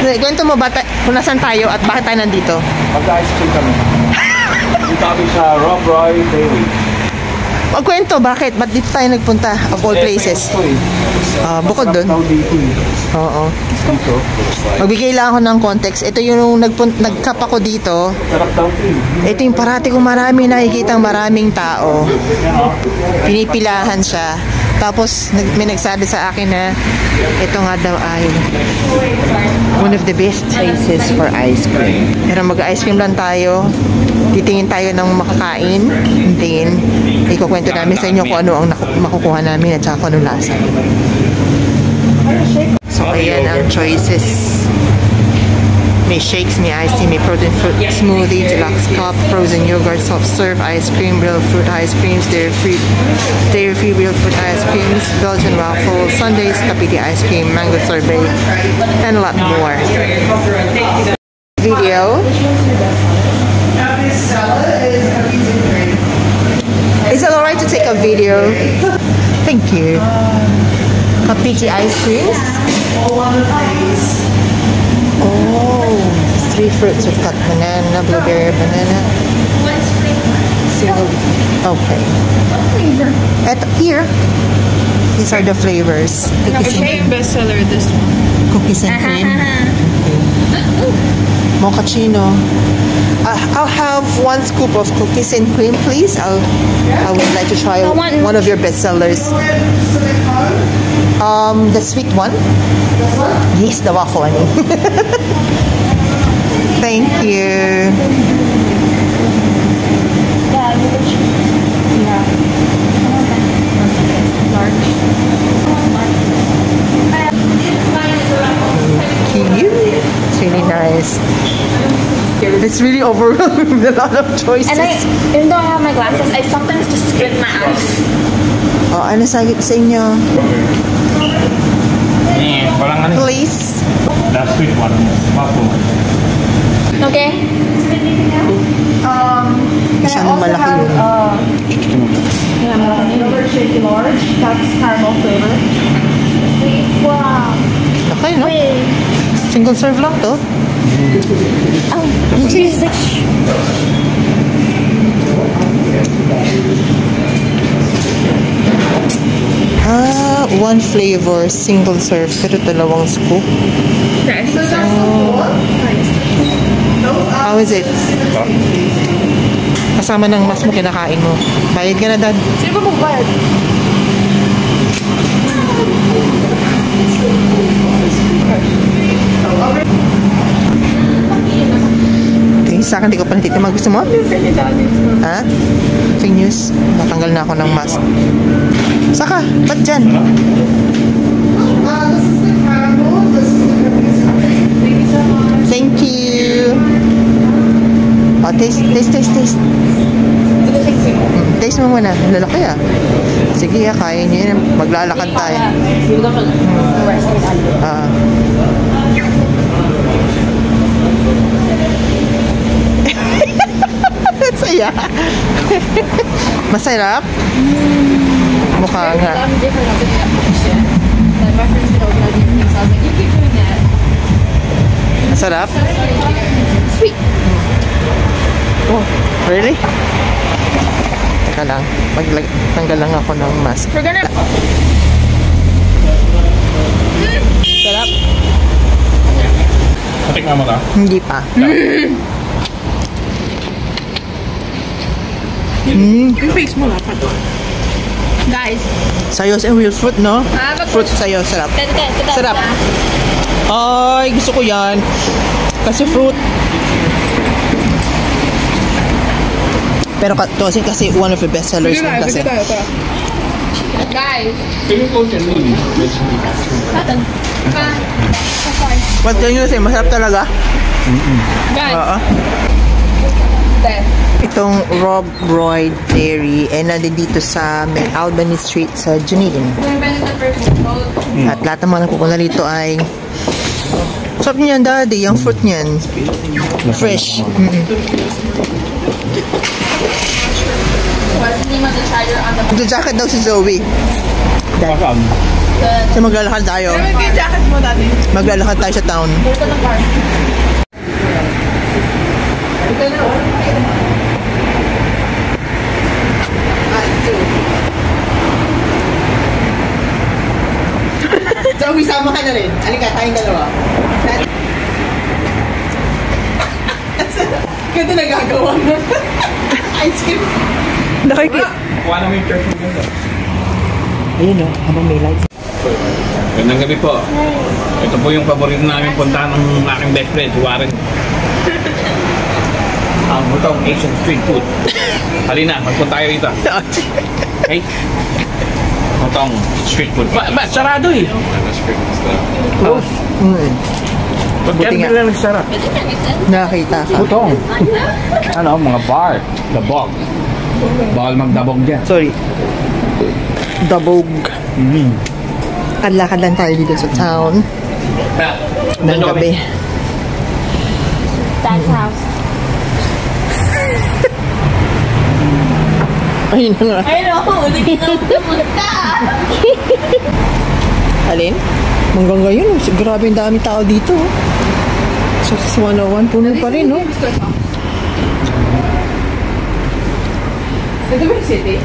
Kwento mo ba kung nasan tayo at bakit tayo nandito? Mag-ice cream kami. Dito kami sa Rob Roy Dairy. Magkwento, bakit? Ba't dito tayo nagpunta? Of all places. Bukod doon. Oo. Magbigay lang ako ng context. Ito yung nagkap ako dito. Ito yung parati kong marami nakikita maraming tao. Pinipilahan siya. Tapos may nagsabi sa akin na ito nga daw ay one of the best places for ice cream. Pero mag-ice cream lang tayo. Titingin tayo ng makakain. And then, ikukwento namin sa inyo kung ano ang makukuha namin at saka kung ano lasa. So, ayan ang choices. May shakes, may iced tea, may protein fruit smoothie, deluxe cup, frozen yogurt, soft serve ice cream, real fruit ice creams, dairy-free real fruit ice creams, Belgian waffles, Sundays, kapiti ice cream, mango sorbet, and a lot more. Video. Is it alright to take a video? Thank you. Kapiti ice creams. Oh, 3 fruits. We've got banana, blueberry, banana. Single. Okay. At here, these are the flavors. Cookies and cream. Bestseller this one. Cookies and cream. Mochaccino. I'll have 1 scoop of cookies and cream, please. I would like to try one of your bestsellers. The sweet one. Yes, the waffle. I mean. Thank you. It's really nice. It's really overwhelming with a lot of choices. And even though I have my glasses, I sometimes just squint my eyes. Oh, ano sa inyo? Please. That sweet one. Waffle. Okay. Masyadong malaki yun. Another shaky large. That's caramel flavor. Wow. Okay, no? Single serve lang to. Oh, Jesus. One flavor, single serve, pero 2 scoop. How is it? Kasama ng mas mo kinakain mo. Bayad ka na, Dad. Sino ba magbayad? Tingin sa akin, di ko pa natitimag. Gusto mo? Ha? Fake news. Natanggal na ako ng mask. Saka, ba't dyan? Thank you. Oh, taste. Taste mo muna. Lalaki ah. Sige, kaya nyo yun. Maglalakad tayo. Saya. Masarap? Mukha nga. Masarap? Sweet. Oh, really? Teka lang. Tanggal lang ako ng mask. We're gonna... Sarap? Natikman mo na? Hindi pa. Yung face mo dapat. Guys. Sayos and real fruit, no? Fruit sayo, sarap. Sarap. Ay, gusto ko yan. Kasi fruit. Pero kasi one of the best sellers din kasi. Guys. What can you say? Masarap talaga? Guys. Itong Rob Roy Dairy nandito sa Albany Street sa Junilin. At lahat ng mga nakukuha dito ay sarap niyan, Daddy. Yung fruit niyan. Fresh. The jacket daw si Zoe. Dad. So maglalakad tayo. Ano yung jacket mo dati? Maglalakad tayo sa town. Ito ng car. Ito na. So, isama ka na rin. Halika, tayong dalawa. Ganda nagagawa mo. Ice cream. Kuha naman yung church mo ganda. Ayun o, habang may lights. Gandang gabi po. Ito po yung paborito namin punta ng aking best friend, si Warren. Ang butong Asian street food. Halina, magpunta tayo rito. Okay? Butong street food. Sarado eh. Close. Pagkano nga. nila nagsara? Nakakita ka. Butong. Ano, mga bar. Dabog. Bawal magdabog dyan. Sorry. Dabog. Ang lakad lang tayo dito sa town. Ng gabi. Dad's house. Ayun na nga. Ay, no. Hindi ka pumunta. Alin? Hanggang ngayon, grabe yung dami tao dito. So, sa 101, puno pa rin, no? Ito ba yung city?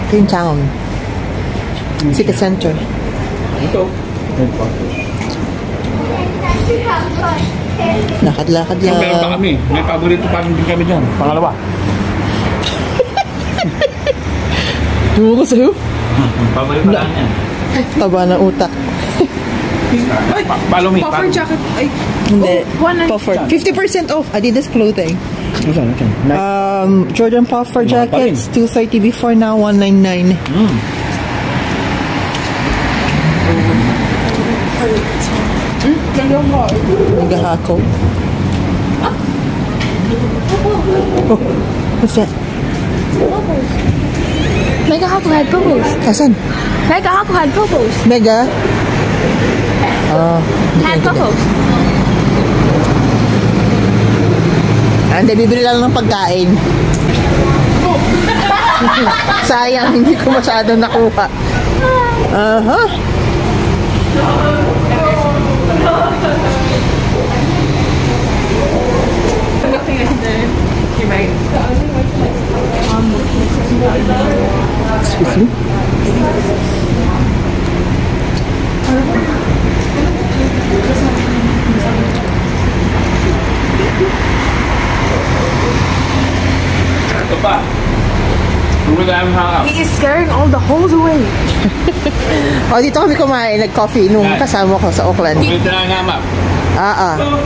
Ito yung town. City center. Ito. Lakad-lakad Meron pa lang. kami. May paborito pa rin din kami dyan. Pangalawa. Tumo ko sa'yo. Paborito lang yan. Taba ng utak. Follow me. Puffer jacket. Ay, Hindi. one and- Puffer. 50% off. Adidas clothing. Saan? Jordan Puffer Mahal pa rin. jackets. 230 before, now 199. Nagahako. Oh, what's that? Mega Haku had bubbles. Asan? Mega Haku had bubbles. Mega? Had bubbles. Hindi, bibili lang ng pagkain. Sayang, hindi ko masyadong nakuha. Aha. Excuse me? Ito pa. Rumo na namin hangout. He is scaring all the holes away. O, dito kami kumain, nag-coffee nung kasama ko sa Auckland. Dito na nga map.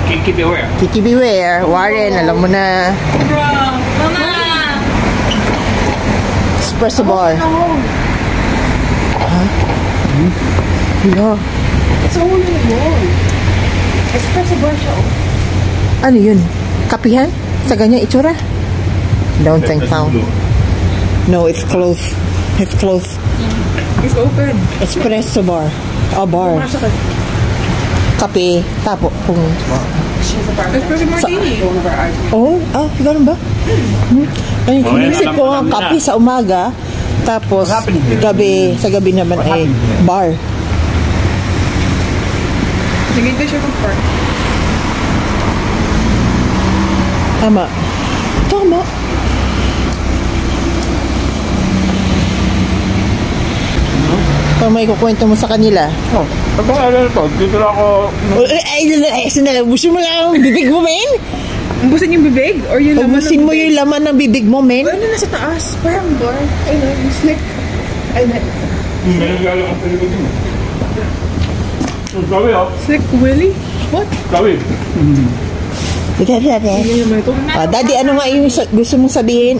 Keep it aware. Kiki Beware, Warren, alam mo na. Mama! Espresso bar. Yeah. It's a hole in the wall. Espresso bar siya. Ano yun? Kapihan? Sa ganyan itsura? Don't think so. No, it's closed. It's closed. It's open. Espresso bar. A bar. Kape. Tapo. Kung... Espresso martini. Oh, ganun ba? Ay, inisip ko ang kape sa umaga. Tapos, gabi, sa gabi naman ay bar. Nagiging siya ng park. Tama. Tama. Pag may kukwento mo sa kanila. Oh, pagkong ano ito, dito lang ako... Ay, sandali. Ubusin mo lang ang bibig mo, men. Umbusin yung bibig? Or yung laman Ubusin ng mo bibig? yung laman ng bibig mo, men. Ano nasa taas? Parang bar. Ay, no, yung slick. Ay, na. May nagalo ang pelikot din. Gawi oh. Slick Willy? What? Gawi. Yan naman ito. Daddy, ano nga yung gusto mong sabihin?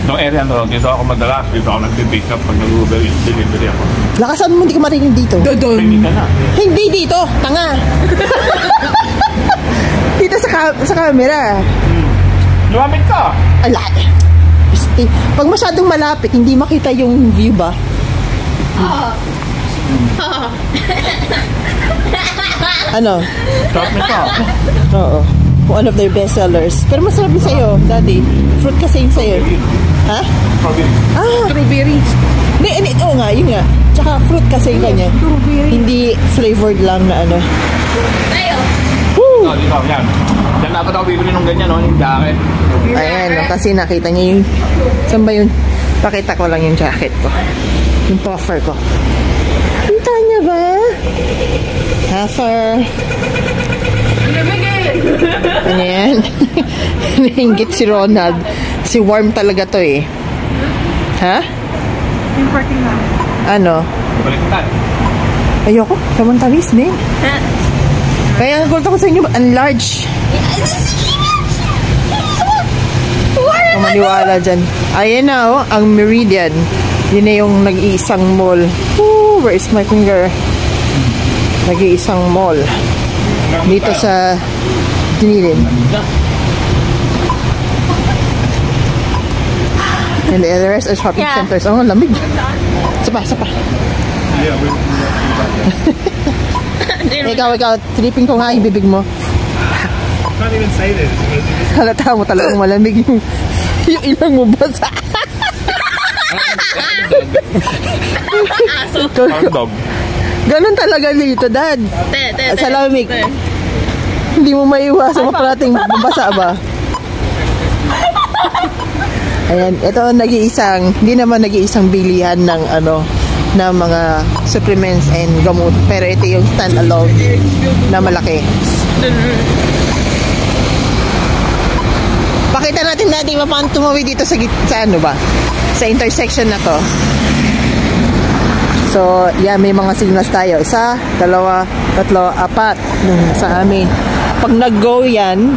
Noong area na dito ako madalas. Dito ako nag-pick up pag nag-Uber delivery ako. Lakasan mo, hindi ka marinig dito. Hindi ka na. Hindi dito, tanga. Dito sa camera. Lumapit ka. Ala. Pag masyadong malapit, hindi makita yung view ba? Ano? Lumapit ka. Oo. One of their best sellers. Pero masarap din sa'yo, Daddy. Fruit kasi yun sa'yo. Ha? Strawberry. Strawberry. Hindi, oo nga, yun nga. Tsaka fruit kasi yung kanya. Hindi flavored lang na ano. Oh, dito, yan. Yan dapat ako bibili ng ganyan, no? Yung jacket. Ayan, no, kasi nakita niya yung... Saan ba yun? Pakita ko lang yung jacket ko. Yung puffer ko. Kita niya ba? Puffer. Ano yan? Nainggit si Ronald. Si Warm talaga to eh. Ha? Yung parking na. Ano? Baliktad. Ayoko. Samantalis, man. Kaya ang ko sa inyo, ang large. Maniwala dyan. Ayan na, oh, ang Meridian. Yun na yung nag-iisang mall. Ooh, where is my finger? Nag-iisang mall. Dito sa Dunedin. And the rest are shopping centers. Oh, lamig. Sapa. Ikaw, tripin ko nga yung bibig mo. Can't even say this. Halata mo talagang malamig yung ilang mo basa. Dog. Ganun talaga dito, Dad. Sa lamig. Hindi mo maiwasan maparating mabasa ba? Ayan, ito hindi naman nag-iisang bilihan ng ano, na mga supplements and gamot. Pero ito yung stand-alone na malaki. Pakita natin paano tumawid dito sa ano ba? Sa intersection na to. So, yeah, may mga signals tayo. 1, 2, 3, 4 nung sa amin. Pag nag-go yan,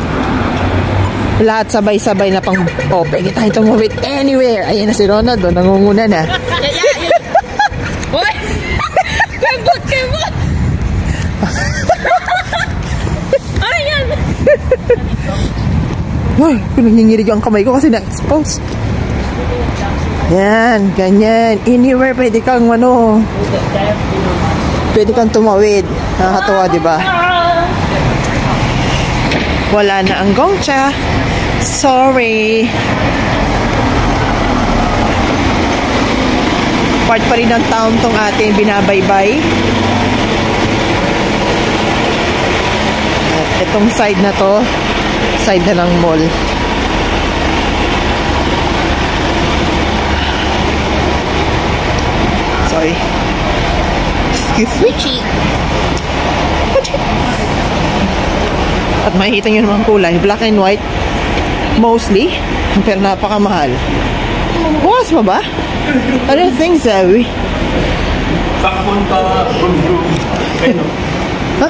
lahat sabay-sabay na pang pwede tayo tumawid anywhere. Ayan na si Ronald, nangunguna na. Boy! Kebot! Ano yan? Uy, pinangingirig ang kamay ko kasi na-expose. Yan, ganyan. Anywhere pwede kang pwede kang tumawid. Nakakatawa, di ba? Wala na ang Gongcha. Sorry. Part pa rin ng town tong ating binabaybay. At itong side na to, side na ng mall. Sorry. Excuse me. At makikita nyo naman kulay. Black and white. Mostly. Pero napakamahal. Bukas pa ba? I don't think so. Papunta. Ha?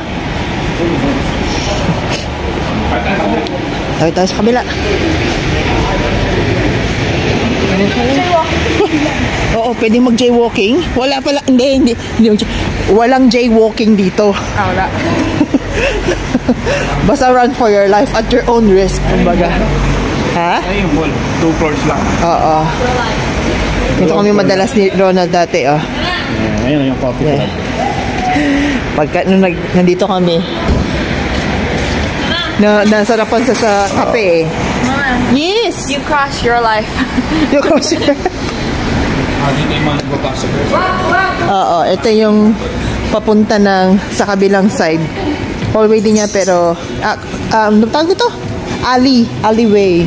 Tayo tayo sa kabila. Oo, pwede mag-jaywalking. Wala pala, hindi. Walang jaywalking dito. Wala. Basta run for your life at your own risk, kumbaga. Ha? Ay, yung mall. 2 floors lang. Oo. Ito kami madalas ni Ronald dati, oh. Ayan yung coffee club. Pagka nandito kami, nasarapan sa kape, eh. Yes! You cross your life. You cross your... Dito yung mga nagbabasa. Oo, ito yung papunta ng sa kabilang side. Hallway din niya, pero tawag ito? Alleyway.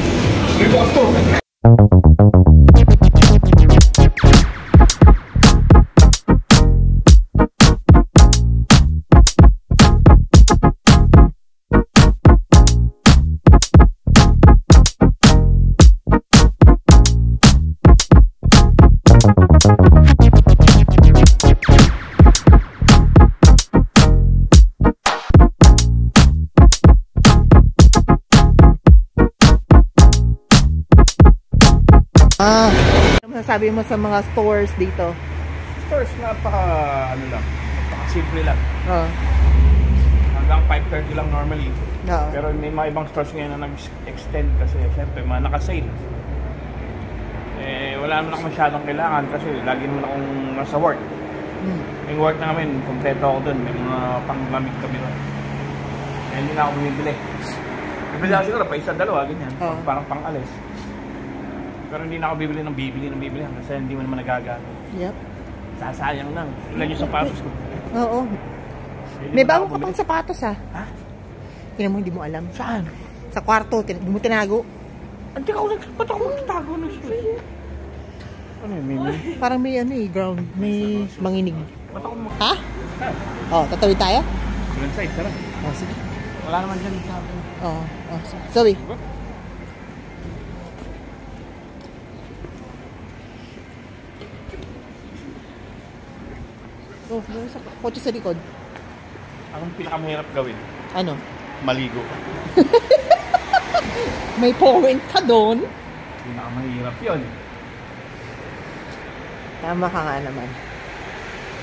Ano masasabi mo sa mga stores dito? Stores, simple lang. Hanggang 5:30 lang normally. Pero may mga ibang stores ngayon na nag-extend kasi syempre mga naka-sale. Wala naman ako masyadong kailangan kasi lagi naman akong nasa work. Yung work namin, kompleto ako dun. May mga panglamig kami dun. Hindi na ako bumibili. Bibili ako siguro pa isa, dalawa, ganyan. Oo. Parang pang-alis. Pero hindi na ako bibili kasi hindi mo naman nagagamit. Yep. Sasayang lang. Ilan yung sapatos ko. Oo. May bago ka pang sapatos ha. Ha? Tingnan mo, hindi mo alam. Saan? Sa kwarto, hindi mo tinago. Hindi ka ba't ako magtatago ng shoes? Ano yun, Mimi? Parang may ano eh, ground. May manginig. Ba't ako Ha? Oh, tatawid tayo? Ilan side, tara. Oh, sige. Wala naman dyan sa akin. Oh, Zoe. Oh, meron sa kotse sa likod. Anong pinakamahirap gawin? Ano? Maligo. May point ka doon. Pinakamahirap yun. Tama ka nga naman.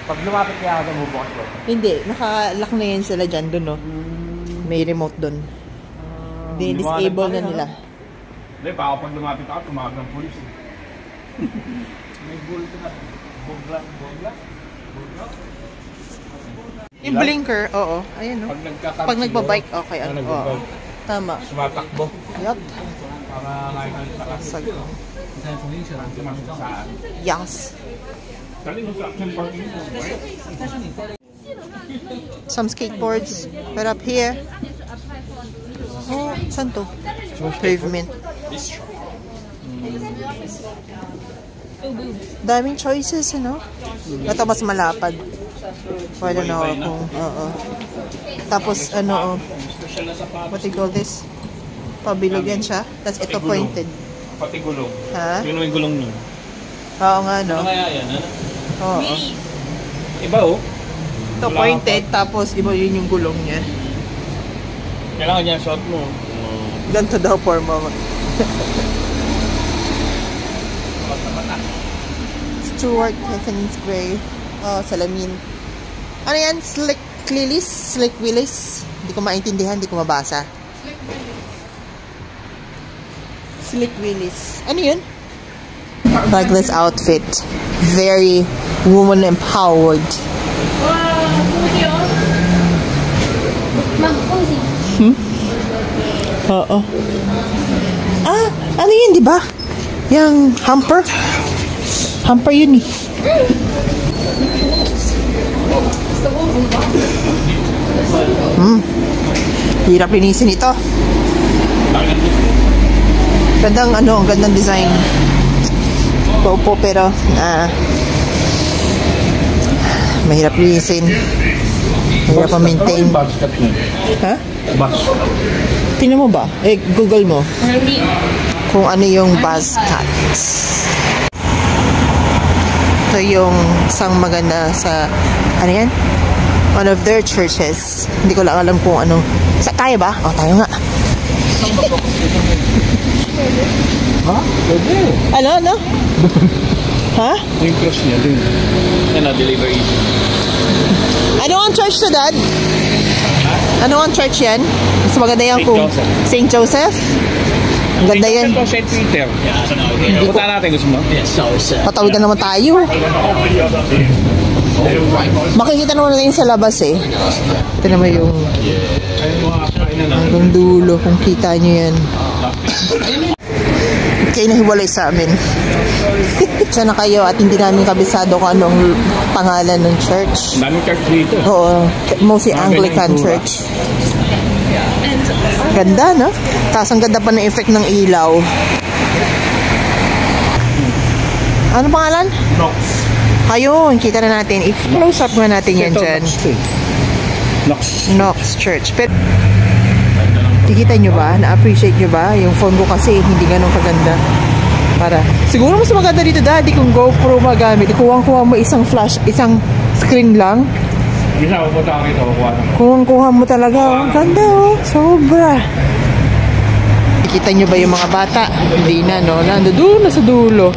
Pag lumapit kaya ako bubukas ko. Hindi, nakalock na yan sila dyan doon, no? May remote doon. Disable na nila. Hindi, pa pag lumapit ako, tumawag ng polis. May bulto na. Bugla. Yung blinker, oo. Ayan, no? Pag nagbabike, okay. Ano, oo. Tama. Sumatakbo. Yup. Para nakikita ka. Sag. Saan? Yes. Galing mo sa action parking. Some skateboards. But up here. Oh, saan to? Pavement. Daming choices, ano? Ito mas malapad. Pwede na ako. Oo. Tapos, ano, what do you call this? Pabilog yan siya. Tapos ito pointed. Pati gulong. Ha? Yun yung gulong nun. Oo nga, no? Ano kaya yan, ano? Oo. Iba, oh. Ito pointed, tapos iba yun yung gulong niya. Kailangan niya shot mo. Ganito daw for mama. Stuart Catherines Gray. Oh, salamin. Ano yan? Slick Willis? Slick Willis? Hindi ko maintindihan, hindi ko mabasa. Slick Willis. Ano yun? Like this outfit. Very woman empowered. Oo. Ah, ano yun, di ba? Yung hamper? Hamper yun eh. Hirap linisin ito. Gandang ano, gandang design. Opo, pero mahirap linisin. Mahirap ma-maintain. Ha? Tingnan mo ba? Google mo. Kung ano yung buzz cut. Ito yung isang maganda sa, ano yan? One of their churches. Hindi ko lang alam kung ano. Kaya ba? O, tayo nga. Ha? Pwede. Ano? Ha? Yung cross niya din. Yan na, delivery. Ano ang church to, Dad? Ano ang church yan? Mas maganda yan kung St. Joseph. Ang ganda yan. St. Peter. Punta natin, gusto mo? Patawid na naman tayo. Makikita naman natin sa labas eh. Ito naman yung hanggang dulo. Kung kita nyo yan. Kaya nahiwalay sa amin. Diyan na kayo at hindi namin kabisado kung anong pangalan ng church. Daming church dito. Oo. Mostly Anglican church. Ganda, no? Tapos ang ganda pa ng effect ng ilaw. Ano pangalan? Knox. Ayun, kita na natin. I-close up nga natin yan dyan. Knox Church. Pero, kikita nyo ba? Na-appreciate nyo ba? Yung phone ko kasi hindi ganun kaganda. Siguro mas maganda dito, Daddy, kung GoPro magamit. Kuha mo isang flash, isang screen lang. Isa, pupunta ako rito. Kuha mo talaga. Ang ganda, oh. Sobra. Kita nyo ba yung mga bata? Hindi na, no? Nandun na sa dulo.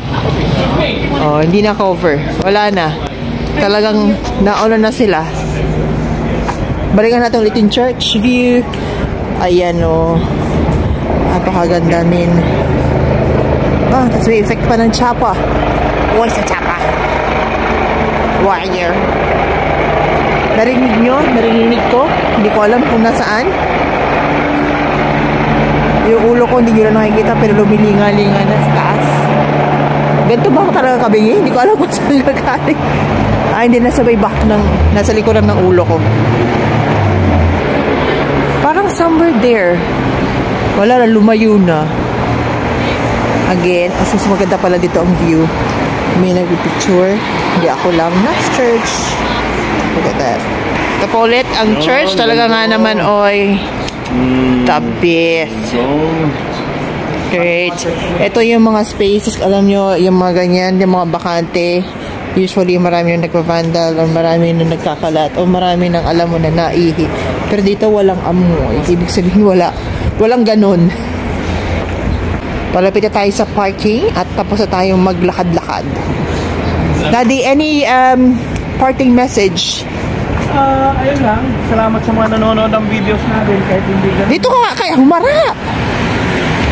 Oh, hindi na cover. Wala na. Talagang nauna na sila. Balikan natin ulit yung church view. Ayan, oh. Napakaganda min. Tapos may effect pa ng chapa. Uy, sa chapa. Warrior. Narinig nyo? Narinig ko? Hindi ko alam kung nasaan. Yung ulo ko hindi nyo na nakikita pero lumilinga-linga na sa taas. Ganito ba ako talaga kabingi? Hindi ko alam kung saan gagaling. Hindi nasa may back ng, nasa likuran ng ulo ko. Parang somewhere there. Wala na, lumayo na. Again, as maganda pala dito ang view. May nagpipicture. Hindi ako lang. Nice church. Look at that. Ito po ulit, ang church talaga nga naman oy the best. Great. Ito yung mga spaces, alam nyo, yung mga ganyan, yung mga bakante. Usually, marami yung nagpa-vandal o marami yung nagkakalat o marami nang alam mo na naihi. Pero dito walang amoy. Ibig sabihin walang ganun. Palapit na tayo sa parking at tapos na tayong maglakad-lakad. Daddy, any parting message? Ayun lang. Salamat sa mga nanonood ng videos natin kahit hindi ganun. Dito ka nga, kaya humara!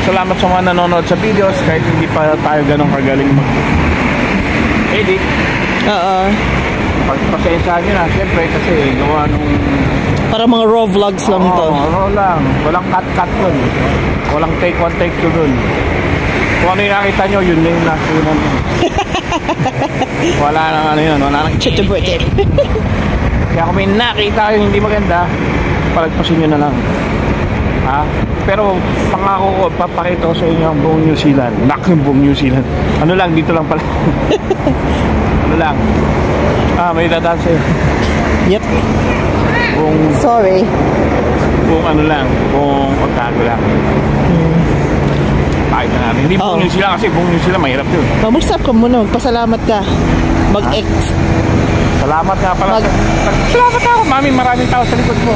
Salamat sa mga nanonood sa videos kahit hindi pa tayo ganun kagaling mag-edit. Oo. Pagpasensyahan nyo na, siyempre kasi gawa nung... Para mga raw vlogs lang to. Oo, raw lang. Walang cut-cut dun. Walang take one, take two dun. Kung ano yung nakita nyo, yun na yung nakita nyo. Wala nang ano yun. Wala nang... Kaya kung may nakita yung hindi maganda, palagpasin nyo na lang. Ha? Pero pangako ko, papakita ko sa inyo ang buong New Zealand. Yung buong New Zealand. Ano lang, dito lang pala. Ano lang. May dadaan sa'yo. Yep. Sorry. Buong ano lang, buong pagkago lang. Pakita na natin. Hindi buong New Zealand kasi buong New Zealand mahirap yun. Mag-stop ka muna, magpasalamat ka. Mag-ex. Salamat nga pala. Salamat ako, maraming tao sa likod mo.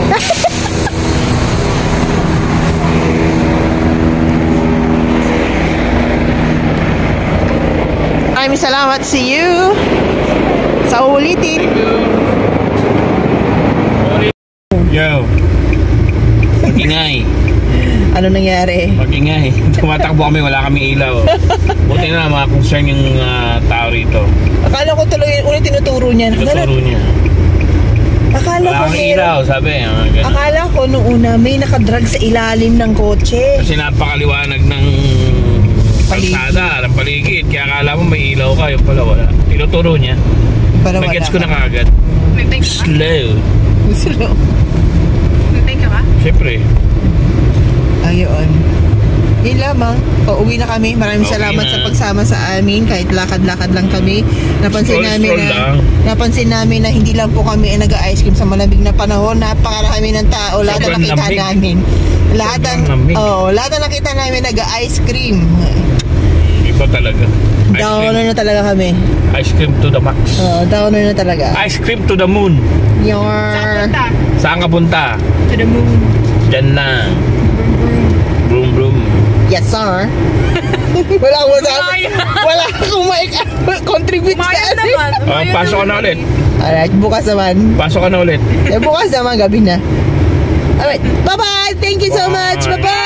Maraming salamat. See you sa ulitin. Yo. Mag-ingay. Ano nangyari? Mag-ingay. Tumatakbo kami, wala kami ilaw. Buti na mga concern yung tao rito. Akala ko tuloy ulit tinuturo niya. Tinuturo niya. Akala wala ko kami ilaw, sabi. Akala ko nung una may nakadrag sa ilalim ng kotse. Kasi napakaliwanag ng kalsada, ng paligid. Kaya akala mo may ilaw ka, yung pala wala. Tinuturo niya. Nag-gets ko na kagad. Slow. Slow. Nag-take ka ba? Siyempre. Ayun. Yun lamang. Pauwi na kami. Maraming salamat sa pagsama sa amin. Kahit lakad-lakad lang kami. Napansin namin na hindi lang po kami nag-ice cream sa malamig na panahon. Napakarami ng tao. Lahat na nakita namin. Lahat na nakita namin nag-ice cream. Iba talaga. Downer na talaga kami. Ice cream to the max. Downer na talaga. Ice cream to the moon. Saan ka punta? To the moon. Diyan na. Broom broom. Yes, sir. Wala akong contribute sa naman. Pasok ka na ulit. Alright, bukas naman. Pasok ka na ulit. Bukas naman, gabi na. Alright, bye-bye. Thank you so much. Bye-bye.